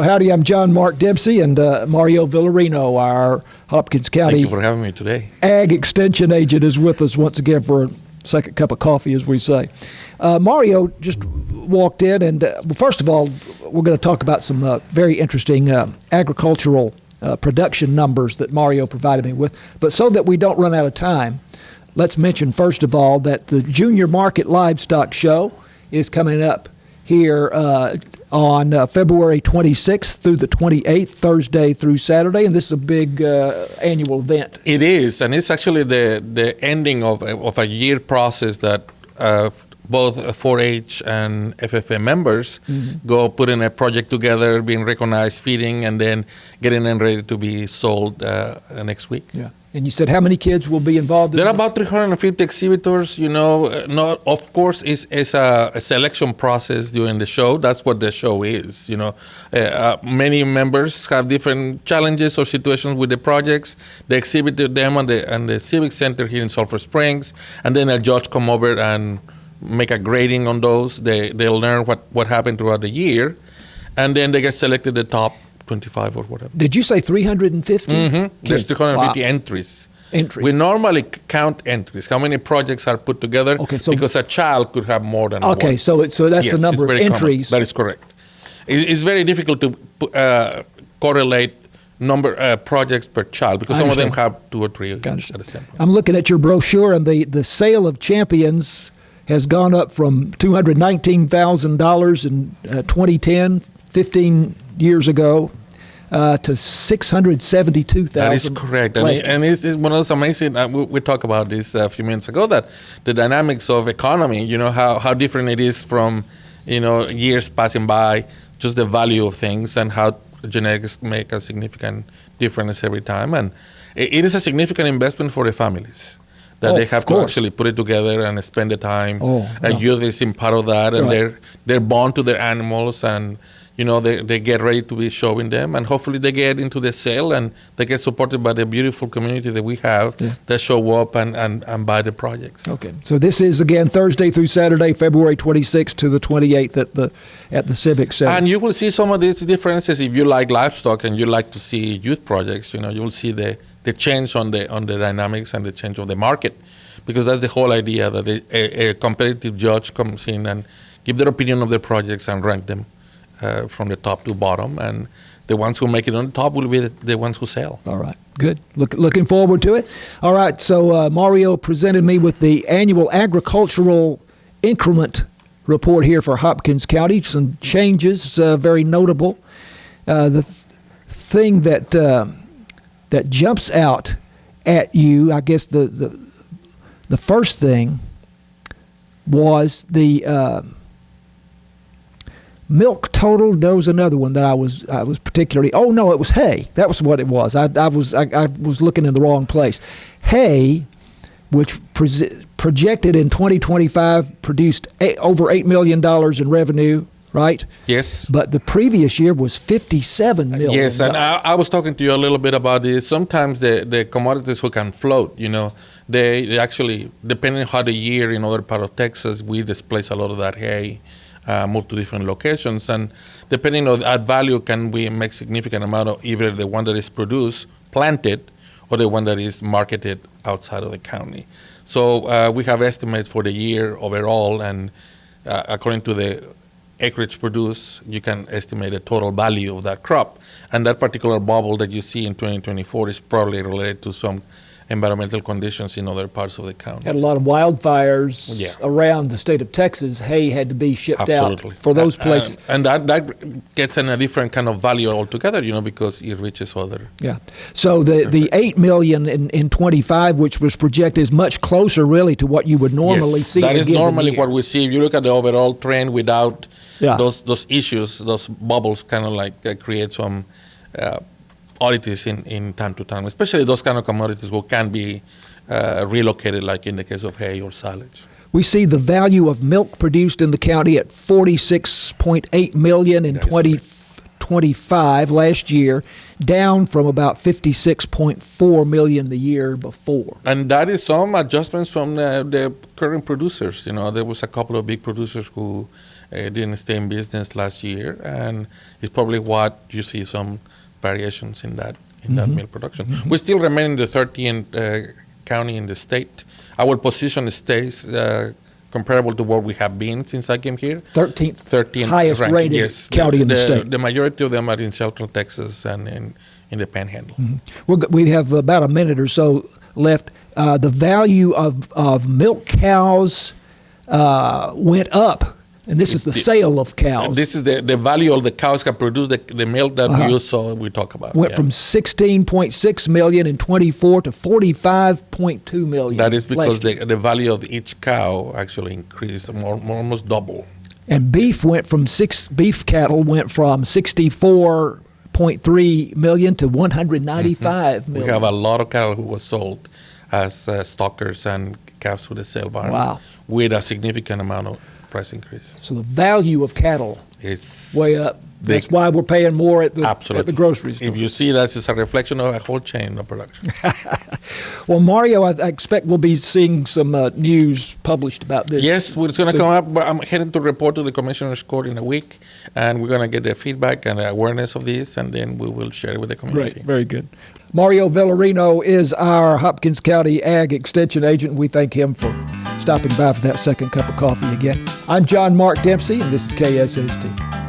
Well, howdy, I'm John Mark Dempsey, and Mario Villarino, our Hopkins County Thank you for having me today. Ag Extension Agent, is with us once again for a second cup of coffee, as we say. Mario just walked in, and first of all, we're going to talk about some very interesting agricultural production numbers that Mario provided me with. But so that we don't run out of time, let's mention first of all that the Junior Market Livestock Show is coming up here on February 26th through the 28th, Thursday through Saturday, and this is a big annual event. It is, and it's actually the ending of a year process that both 4-H and FFA members go putting a project together, being recognized, feeding, and then getting them ready to be sold next week. Yeah. And you said how many kids will be involved in There are this? about 350 exhibitors. Not, of course, it's a selection process during the show. That's what the show is. Many members have different challenges or situations with the projects. They exhibit them on the Civic Center here in Sulphur Springs, and then a judge come over and make a grading on those. They'll learn what happened throughout the year, and then they get selected the top 25 or whatever. Did you say 350? There's 350 Wow. entries. Entries. We normally count entries, how many projects are put together, because a child could have more than one. Okay, so that's Yes, the number of it's very entries. common. That is correct. It's very difficult to correlate number projects per child, because some of them have 2 or 3 at the same time. I'm looking at your brochure, and the sale of champions has gone up from $219,000 in 2010, 15 years ago, to $672,000. That is correct. And it's one of those amazing, we talked about this a few minutes ago, that the dynamics of economy, how different it is from, years passing by, just the value of things, and how genetics make a significant difference every time. And it is a significant investment for the families, that they have to actually put it together and spend the time. Youth is in part of that, and they're bound to their animals, and they get ready to be showing them, and hopefully they get into the sale, and they get supported by the beautiful community that we have that show up and buy the projects. Okay, so this is again Thursday through Saturday, February 26th to the 28th at the Civic Center. And you will see some of these differences if you like livestock and you like to see youth projects. You will see the change on the dynamics and the change of the market, because that's the whole idea, that a competitive judge comes in and give their opinion of their projects and rank them from the top to bottom, and the ones who make it on the top will be the ones who sell. All right, good. Looking forward to it. All right, so Mario presented me with the annual agricultural increment report here for Hopkins County. Some changes, very notable. The thing that jumps out at you, I guess the first thing was the milk total. There was another one that I was particularly. Oh no, it was hay. That was what it was. I was looking in the wrong place. Hay, which projected in 2025, produced over $8 million in revenue. Right? Yes. But the previous year was $57 million. Yes, and I was talking to you a little bit about this. Sometimes the commodities who can float, they actually, depending on how the year in other part of Texas, we displace a lot of that hay. Move to different locations, and depending on that value, can we make significant amount of either the one that is produced, planted, or the one that is marketed outside of the county. So we have estimates for the year overall, and according to the acreage produced, you can estimate the total value of that crop. And that particular bubble that you see in 2024 is probably related to some environmental conditions in other parts of the county. Had a lot of wildfires around the state of Texas. Hay had to be shipped out for those places. And that gets in a different kind of value altogether, because it reaches other. Yeah. So the $8 million in 25, which was projected, is much closer really to what you would normally see. That is normally what we see. If you look at the overall trend without those issues, those bubbles kind of like create some oddities in time to time, especially those kind of commodities who can be relocated, like in the case of hay or silage. We see the value of milk produced in the county at $46.8 million in 2025 last year, down from about $56.4 million the year before. And that is some adjustments from the current producers. There was a couple of big producers who didn't stay in business last year, and it's probably what you see some variations in that milk production. We still remain in the 13th county in the state. Our position stays comparable to what we have been since I came here. 13th highest ranking, rated yes. county in the state. The majority of them are in Central Texas and in the Panhandle. We have about a minute or so left. The value of milk cows went up, and this is the sale of cows. This is the value of the cows that produce the milk that you saw we talk about. Went from 16.6 million in 24 to 45.2 million. That is because the value of each cow actually increased almost double. And beef cattle went from 64.3 million to 195 million. We have a lot of cattle who was sold as stockers and calves to the sale barn. Wow. With a significant amount of price increase. So the value of cattle is way up. That's why we're paying more at the grocery store. If you see that, it's a reflection of a whole chain of production. Well, Mario, I expect we'll be seeing some news published about this. Yes, it's going to come up. But I'm heading to report to the Commissioner's Court in a week, and we're going to get their feedback and awareness of this, and then we will share it with the community. Great, very good. Mario Villarino is our Hopkins County Ag Extension Agent. We thank him for stopping by for that second cup of coffee again. I'm John Mark Dempsey, and this is KSST.